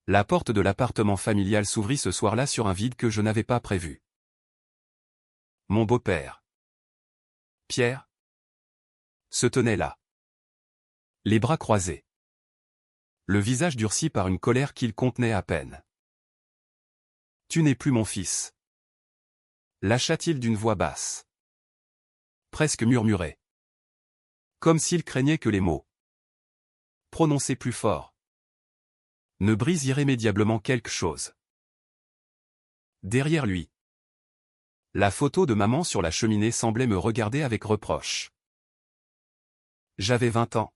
La porte de l'appartement familial s'ouvrit ce soir-là sur un vide que je n'avais pas prévu. Mon beau-père, Pierre, se tenait là, les bras croisés, le visage durci par une colère qu'il contenait à peine. « Tu n'es plus mon fils » lâcha-t-il d'une voix basse, presque murmurée, comme s'il craignait que les mots, prononcés plus fort, ne brisent irrémédiablement quelque chose. Derrière lui, la photo de maman sur la cheminée semblait me regarder avec reproche. J'avais 20 ans.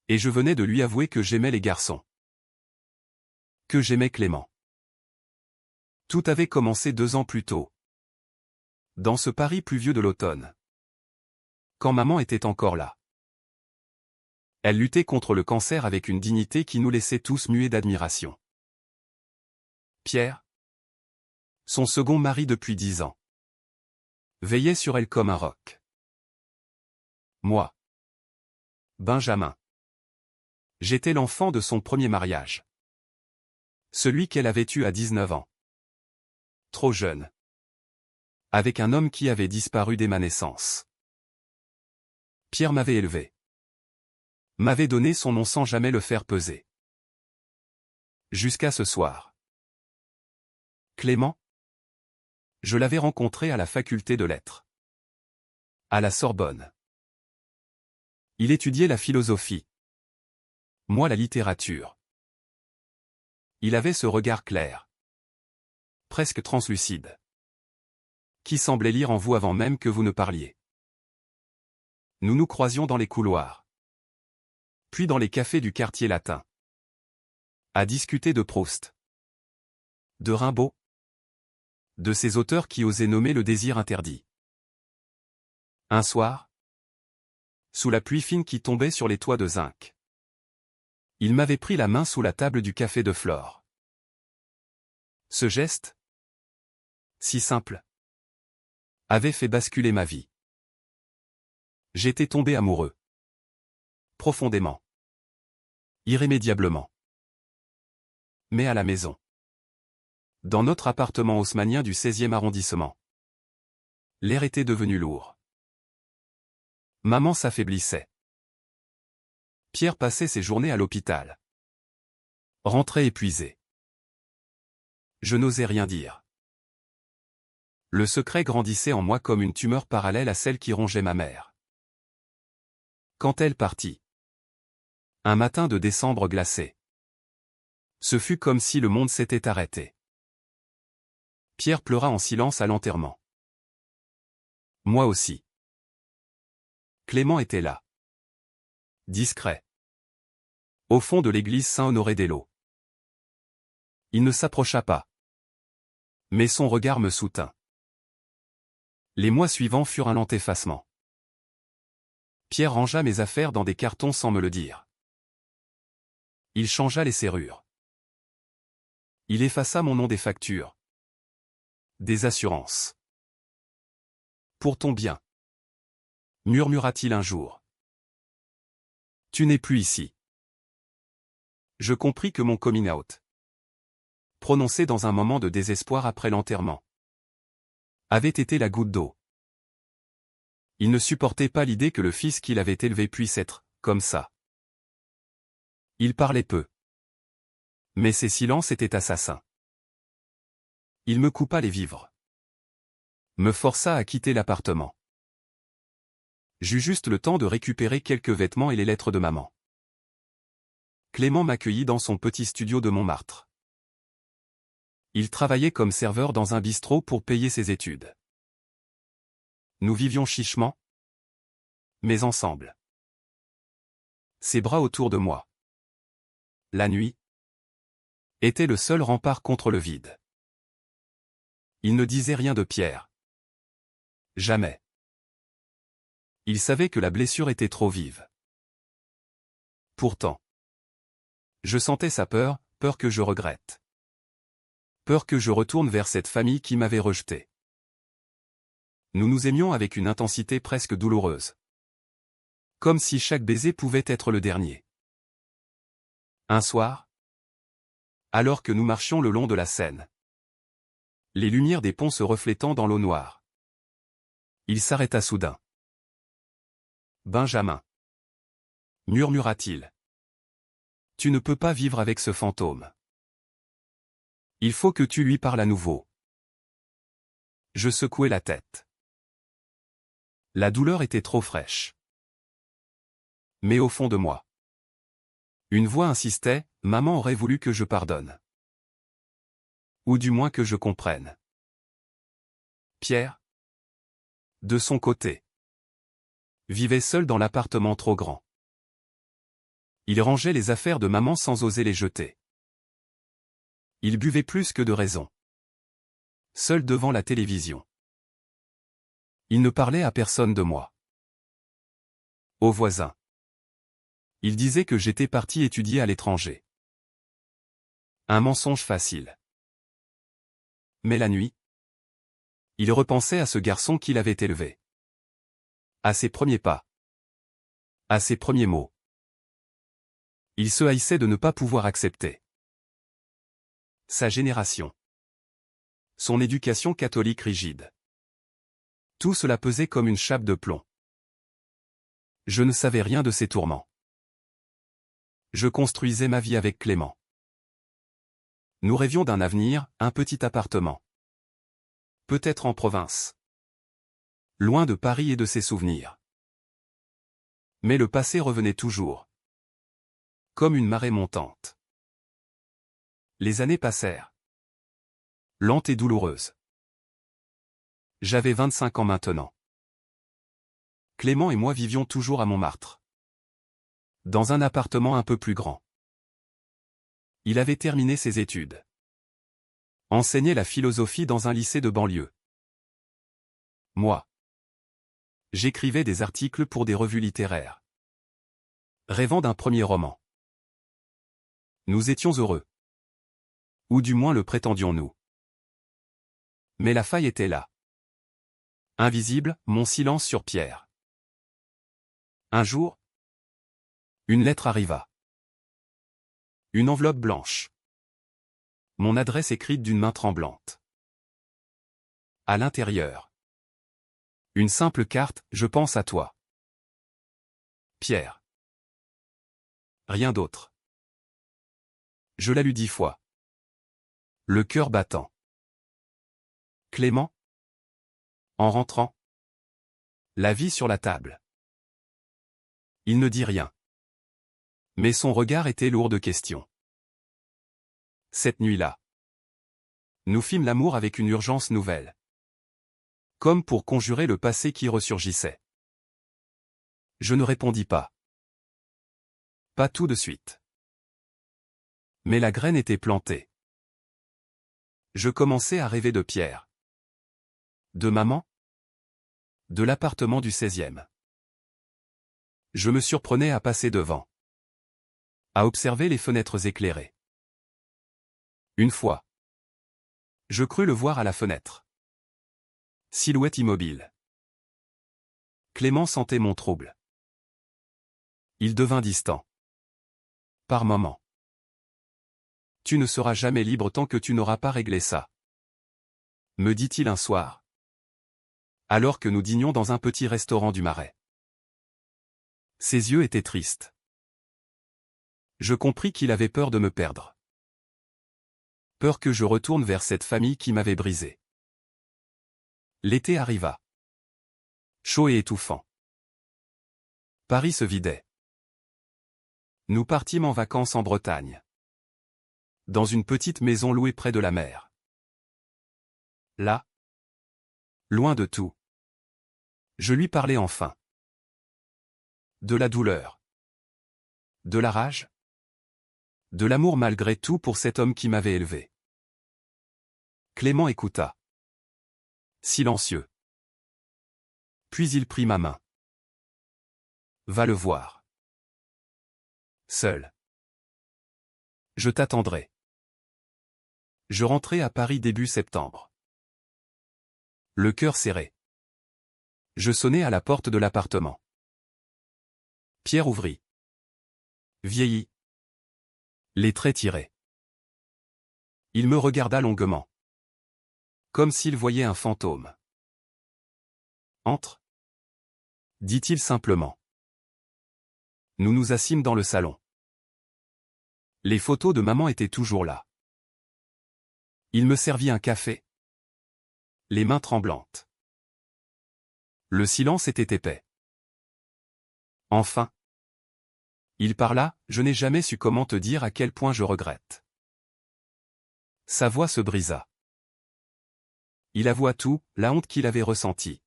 Et je venais de lui avouer que j'aimais les garçons. Que j'aimais Clément. Tout avait commencé 2 ans plus tôt. Dans ce Paris pluvieux de l'automne. Quand maman était encore là. Elle luttait contre le cancer avec une dignité qui nous laissait tous muets d'admiration. Pierre, son second mari depuis 10 ans, veillait sur elle comme un roc. Moi, Benjamin, j'étais l'enfant de son premier mariage. Celui qu'elle avait eu à 19 ans. Trop jeune. Avec un homme qui avait disparu dès ma naissance. Pierre m'avait élevé. M'avait donné son nom sans jamais le faire peser. Jusqu'à ce soir. Clément, je l'avais rencontré à la faculté de lettres. À la Sorbonne. Il étudiait la philosophie. Moi la littérature. Il avait ce regard clair. Presque translucide. Qui semblait lire en vous avant même que vous ne parliez. Nous nous croisions dans les couloirs. Puis dans les cafés du quartier latin. À discuter de Proust. De Rimbaud. De ces auteurs qui osaient nommer le désir interdit. Un soir, sous la pluie fine qui tombait sur les toits de zinc, il m'avait pris la main sous la table du café de Flore. Ce geste, si simple, avait fait basculer ma vie. J'étais tombé amoureux. Profondément. Irrémédiablement. Mais à la maison. Dans notre appartement haussmannien du 16e arrondissement. L'air était devenu lourd. Maman s'affaiblissait. Pierre passait ses journées à l'hôpital. Rentrait épuisé. Je n'osais rien dire. Le secret grandissait en moi comme une tumeur parallèle à celle qui rongeait ma mère. Quand elle partit. Un matin de décembre glacé. Ce fut comme si le monde s'était arrêté. Pierre pleura en silence à l'enterrement. Moi aussi. Clément était là. Discret. Au fond de l'église Saint-Honoré-d'Eylau. Il ne s'approcha pas. Mais son regard me soutint. Les mois suivants furent un lent effacement. Pierre rangea mes affaires dans des cartons sans me le dire. Il changea les serrures. Il effaça mon nom des factures. Des assurances. Pour ton bien. Murmura-t-il un jour. Tu n'es plus ici. Je compris que mon coming out, prononcé dans un moment de désespoir après l'enterrement, avait été la goutte d'eau. Il ne supportait pas l'idée que le fils qu'il avait élevé puisse être, comme ça. Il parlait peu. Mais ses silences étaient assassins. Il me coupa les vivres. Me força à quitter l'appartement. J'eus juste le temps de récupérer quelques vêtements et les lettres de maman. Clément m'accueillit dans son petit studio de Montmartre. Il travaillait comme serveur dans un bistrot pour payer ses études. Nous vivions chichement, mais ensemble. Ses bras autour de moi. La nuit était le seul rempart contre le vide. Il ne disait rien de Pierre. Jamais. Il savait que la blessure était trop vive. Pourtant, je sentais sa peur, peur que je regrette. Peur que je retourne vers cette famille qui m'avait rejeté. Nous nous aimions avec une intensité presque douloureuse. Comme si chaque baiser pouvait être le dernier. Un soir, Alors que nous marchions le long de la Seine. Les lumières des ponts se reflétant dans l'eau noire. Il s'arrêta soudain. Benjamin. Murmura-t-il. Tu ne peux pas vivre avec ce fantôme. Il faut que tu lui parles à nouveau. Je secouai la tête. La douleur était trop fraîche. Mais au fond de moi, une voix insistait, maman aurait voulu que je pardonne. Ou du moins que je comprenne. Pierre, de son côté, vivait seul dans l'appartement trop grand. Il rangeait les affaires de maman sans oser les jeter. Il buvait plus que de raison. Seul devant la télévision. Il ne parlait à personne de moi. Aux voisins. Il disait que j'étais parti étudier à l'étranger. Un mensonge facile. Mais la nuit, il repensait à ce garçon qu'il avait élevé. À ses premiers pas. À ses premiers mots. Il se haïssait de ne pas pouvoir accepter. Sa génération. Son éducation catholique rigide. Tout cela pesait comme une chape de plomb. Je ne savais rien de ces tourments. Je construisais ma vie avec Clément. Nous rêvions d'un avenir, un petit appartement. Peut-être en province. Loin de Paris et de ses souvenirs. Mais le passé revenait toujours. Comme une marée montante. Les années passèrent. Lentes et douloureuses. J'avais 25 ans maintenant. Clément et moi vivions toujours à Montmartre. Dans un appartement un peu plus grand. Il avait terminé ses études. Enseignait la philosophie dans un lycée de banlieue. Moi. J'écrivais des articles pour des revues littéraires. Rêvant d'un premier roman. Nous étions heureux. Ou du moins le prétendions-nous. Mais la faille était là. Invisible, mon silence sur Pierre. Un jour, une lettre arriva. Une enveloppe blanche. Mon adresse écrite d'une main tremblante. À l'intérieur. Une simple carte, je pense à toi. Pierre. Rien d'autre. Je la lus 10 fois. Le cœur battant. Clément. En rentrant. La vie sur la table. Il ne dit rien. Mais son regard était lourd de questions. Cette nuit-là. Nous fîmes l'amour avec une urgence nouvelle. Comme pour conjurer le passé qui ressurgissait. Je ne répondis pas. Pas tout de suite. Mais la graine était plantée. Je commençais à rêver de Pierre. De maman. De l'appartement du 16e. Je me surprenais à passer devant. À observer les fenêtres éclairées. Une fois. Je crus le voir à la fenêtre. Silhouette immobile. Clément sentait mon trouble. Il devint distant. Par moments. Tu ne seras jamais libre tant que tu n'auras pas réglé ça. Me dit-il un soir. Alors que nous dînions dans un petit restaurant du Marais. Ses yeux étaient tristes. Je compris qu'il avait peur de me perdre. Peur que je retourne vers cette famille qui m'avait brisé. L'été arriva. Chaud et étouffant. Paris se vidait. Nous partîmes en vacances en Bretagne. Dans une petite maison louée près de la mer. Là. Loin de tout. Je lui parlais enfin. De la douleur. De la rage. De l'amour malgré tout pour cet homme qui m'avait élevé. Clément écouta. Silencieux. Puis il prit ma main. Va le voir. Seul. Je t'attendrai. Je rentrai à Paris début septembre. Le cœur serré. Je sonnai à la porte de l'appartement. Pierre ouvrit. Vieilli. Les traits tirés. Il me regarda longuement. Comme s'il voyait un fantôme. Entre, dit-il simplement. Nous nous assîmes dans le salon. Les photos de maman étaient toujours là. Il me servit un café. Les mains tremblantes. Le silence était épais. Enfin. Il parla, je n'ai jamais su comment te dire à quel point je regrette. Sa voix se brisa. Il avoua tout, la honte qu'il avait ressentie.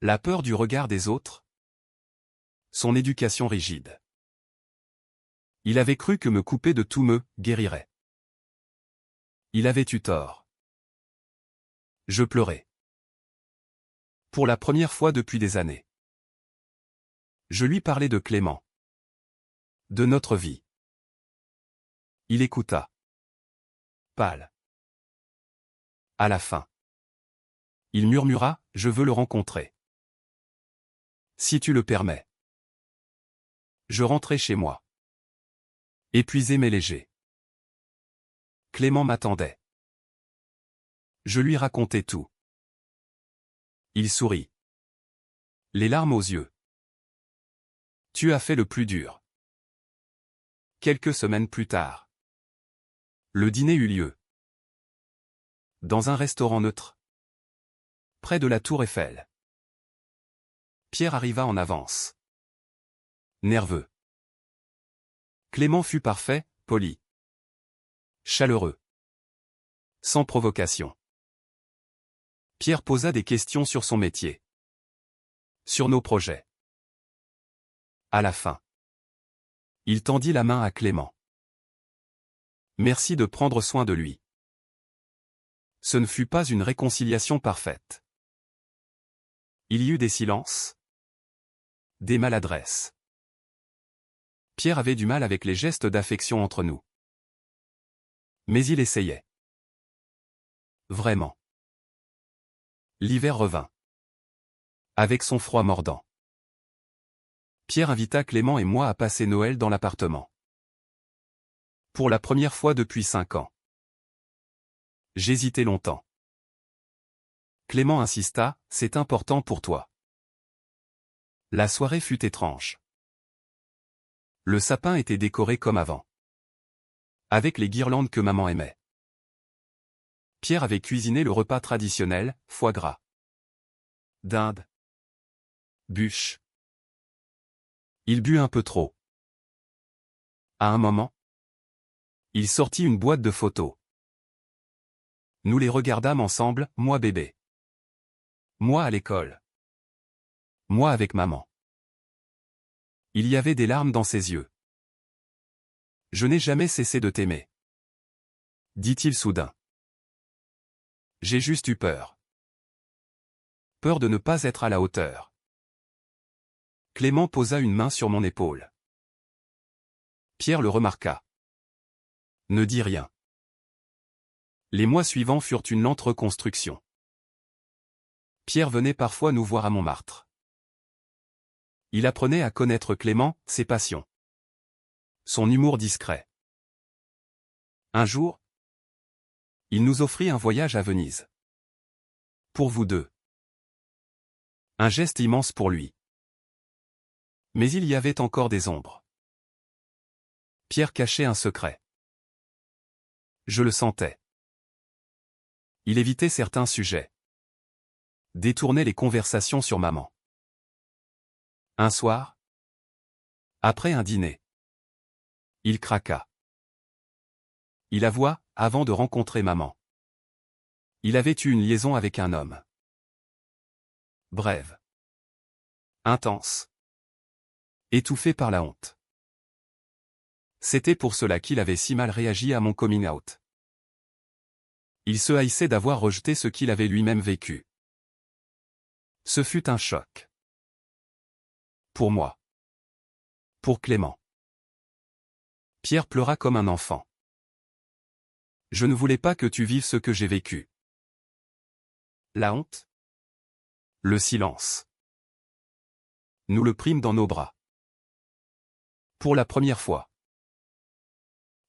La peur du regard des autres. Son éducation rigide. Il avait cru que me couper de tout me guérirait. Il avait eu tort. Je pleurais. Pour la première fois depuis des années. Je lui parlais de Clément. De notre vie. Il écouta. Pâle. À la fin. Il murmura, je veux le rencontrer. Si tu le permets. Je rentrai chez moi. Épuisé mais léger. Clément m'attendait. Je lui racontai tout. Il sourit. Les larmes aux yeux. Tu as fait le plus dur. Quelques semaines plus tard. Le dîner eut lieu. Dans un restaurant neutre. Près de la tour Eiffel. Pierre arriva en avance. Nerveux. Clément fut parfait, poli. Chaleureux. Sans provocation. Pierre posa des questions sur son métier. Sur nos projets. À la fin. Il tendit la main à Clément. Merci de prendre soin de lui. Ce ne fut pas une réconciliation parfaite. Il y eut des silences. Des maladresses. Pierre avait du mal avec les gestes d'affection entre nous. Mais il essayait. Vraiment. L'hiver revint. Avec son froid mordant. Pierre invita Clément et moi à passer Noël dans l'appartement. Pour la première fois depuis 5 ans. J'hésitais longtemps. Clément insista, c'est important pour toi. La soirée fut étrange. Le sapin était décoré comme avant. Avec les guirlandes que maman aimait. Pierre avait cuisiné le repas traditionnel, foie gras. Dinde. Bûche. Il but un peu trop. À un moment, il sortit une boîte de photos. Nous les regardâmes ensemble, moi bébé. Moi à l'école. Moi avec maman. Il y avait des larmes dans ses yeux. Je n'ai jamais cessé de t'aimer. Dit-il soudain. J'ai juste eu peur. Peur de ne pas être à la hauteur. Clément posa une main sur mon épaule. Pierre le remarqua. Ne dis rien. Les mois suivants furent une lente reconstruction. Pierre venait parfois nous voir à Montmartre. Il apprenait à connaître Clément, ses passions. Son humour discret. Un jour, il nous offrit un voyage à Venise. Pour vous deux. Un geste immense pour lui. Mais il y avait encore des ombres. Pierre cachait un secret. Je le sentais. Il évitait certains sujets. Détournait les conversations sur maman. Un soir, après un dîner, il craqua. Il avoua, avant de rencontrer maman. Il avait eu une liaison avec un homme. Brève. Intense. Étouffé par la honte. C'était pour cela qu'il avait si mal réagi à mon coming out. Il se haïssait d'avoir rejeté ce qu'il avait lui-même vécu. Ce fut un choc. Pour moi. Pour Clément. Pierre pleura comme un enfant. Je ne voulais pas que tu vives ce que j'ai vécu. La honte. Le silence. Nous le prîmes dans nos bras. Pour la première fois.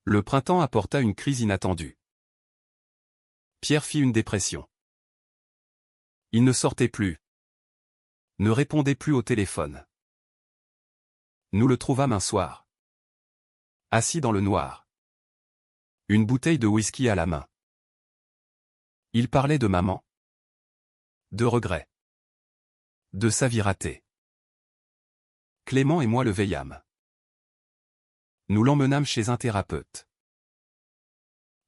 Le printemps apporta une crise inattendue. Pierre fit une dépression. Il ne sortait plus. Ne répondait plus au téléphone. Nous le trouvâmes un soir. Assis dans le noir. Une bouteille de whisky à la main. Il parlait de maman. De regrets. De sa vie ratée. Clément et moi le veillâmes. Nous l'emmenâmes chez un thérapeute.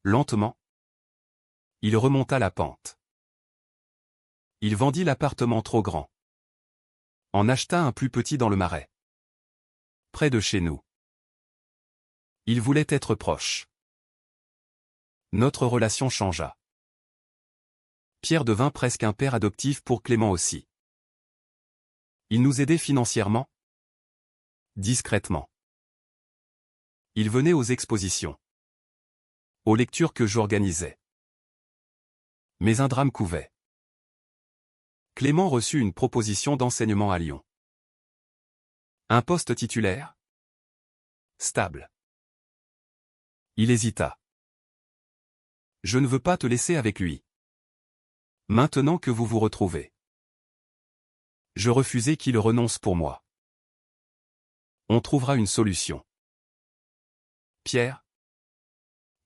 Lentement, il remonta la pente. Il vendit l'appartement trop grand. En acheta un plus petit dans le Marais. Près de chez nous. Il voulait être proche. Notre relation changea. Pierre devint presque un père adoptif pour Clément aussi. Il nous aidait financièrement. Discrètement. Il venait aux expositions. Aux lectures que j'organisais. Mais un drame couvait. Clément reçut une proposition d'enseignement à Lyon. Un poste titulaire. Stable. Il hésita. Je ne veux pas te laisser avec lui. Maintenant que vous vous retrouvez. Je refusai qu'il renonce pour moi. On trouvera une solution. Pierre,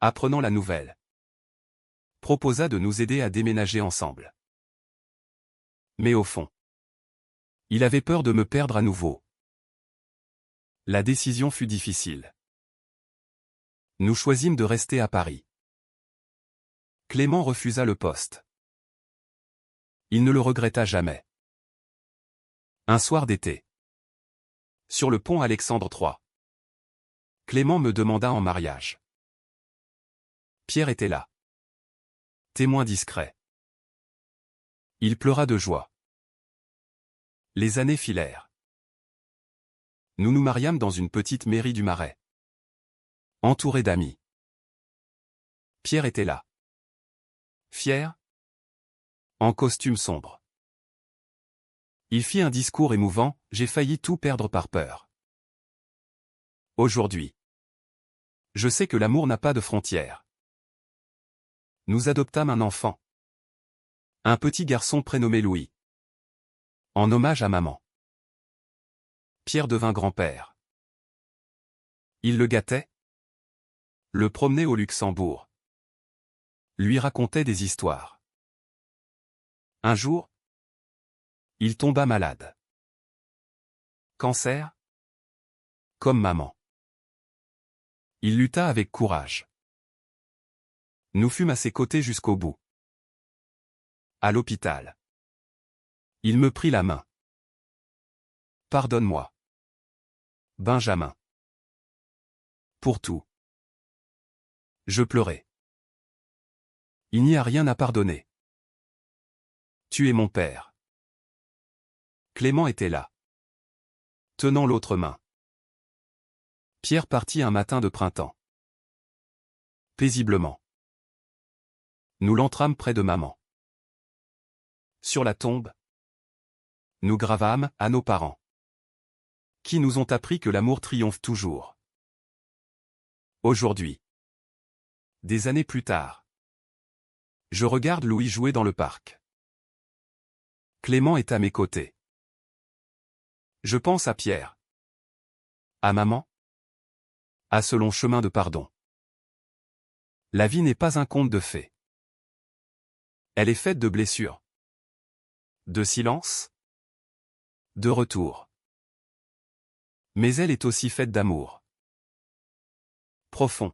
apprenant la nouvelle, proposa de nous aider à déménager ensemble. Mais au fond, il avait peur de me perdre à nouveau. La décision fut difficile. Nous choisîmes de rester à Paris. Clément refusa le poste. Il ne le regretta jamais. Un soir d'été. Sur le pont Alexandre III. Clément me demanda en mariage. Pierre était là. Témoin discret. Il pleura de joie. Les années filèrent. Nous nous mariâmes dans une petite mairie du Marais. Entouré d'amis. Pierre était là. Fier. En costume sombre. Il fit un discours émouvant, j'ai failli tout perdre par peur. Aujourd'hui. Je sais que l'amour n'a pas de frontières. Nous adoptâmes un enfant. Un petit garçon prénommé Louis. En hommage à maman. Pierre devint grand-père. Il le gâtait. Le promenait au Luxembourg. Lui racontait des histoires. Un jour, il tomba malade. Cancer. Comme maman. Il lutta avec courage. Nous fûmes à ses côtés jusqu'au bout. À l'hôpital. Il me prit la main. Pardonne-moi. Benjamin. Pour tout. Je pleurais. Il n'y a rien à pardonner. Tu es mon père. Clément était là. Tenant l'autre main. Pierre partit un matin de printemps. Paisiblement. Nous l'entrâmes près de maman. Sur la tombe, nous gravâmes à nos parents. Qui nous ont appris que l'amour triomphe toujours. Aujourd'hui. Des années plus tard. Je regarde Louis jouer dans le parc. Clément est à mes côtés. Je pense à Pierre. À maman. À ce long chemin de pardon. La vie n'est pas un conte de fées. Elle est faite de blessures. De silence. De retour. Mais elle est aussi faite d'amour. Profond.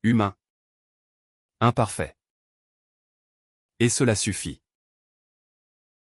Humain. Imparfait. Et cela suffit.